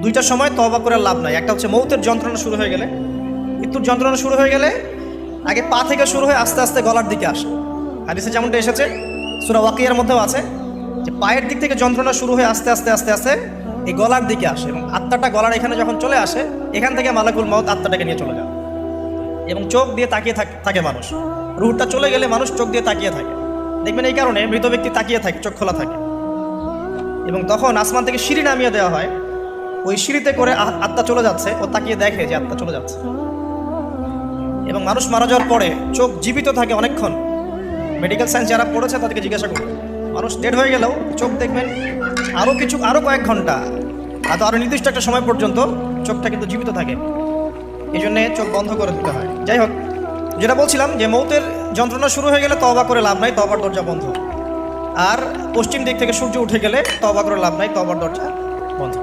দুইটা সময় তওবা করে লাভ নাই। একটা হচ্ছে মৌতের যন্ত্রণা শুরু হয়ে গেলে, মৃত্যুর যন্ত্রণা শুরু হয়ে গেলে আগে পা থেকে শুরু হয়ে আস্তে আস্তে গলার দিকে আসে। হাদিসে যেমনটা এসেছে, সূরা ওয়াকিয়ার মধ্যেও আছে যে পায়ের দিক থেকে যন্ত্রণা শুরু হয়ে আস্তে আস্তে আস্তে আস্তে এই গলার দিকে আসে, এবং আত্মাটা গলার এখানে যখন চলে আসে, এখান থেকে মালাকুল মউত আত্মাটাকে নিয়ে চলে যায়। এবং চোখ দিয়ে তাকিয়ে থাকে মানুষ, রুহটা চলে গেলে মানুষ চোখ দিয়ে তাকিয়ে থাকে। দেখবেন এই কারণে মৃত ব্যক্তি তাকিয়ে থাকে, চোখ খোলা থাকে। এবং তখন আসমান থেকে সিঁড়ি নামিয়ে দেওয়া হয়, ওই সিঁড়িতে করে আত্মা চলে যাচ্ছে, ও তাকিয়ে দেখে যে আত্মা চলে যাচ্ছে। এবং মানুষ মারা যাওয়ার পরে চোখ জীবিত থাকে অনেকক্ষণ। মেডিকেল সায়েন্স যারা পড়েছে তাদেরকে জিজ্ঞাসা করবে, মানুষ ডেড হয়ে গেলেও চোখ দেখবেন আরও কয়েক ঘন্টা, আরও নির্দিষ্ট একটা সময় পর্যন্ত চোখটা কিন্তু জীবিত থাকে। এই জন্যে চোখ বন্ধ করে দিতে হয়। যাই হোক, যেটা বলছিলাম যে মৌতের যন্ত্রণা শুরু হয়ে গেলে তওবা করে লাভ নাই, তওবার দরজা বন্ধ। আর পশ্চিম দিক থেকে সূর্য উঠে গেলে তওবা করে লাভ নাই, তওবার দরজা বন্ধ।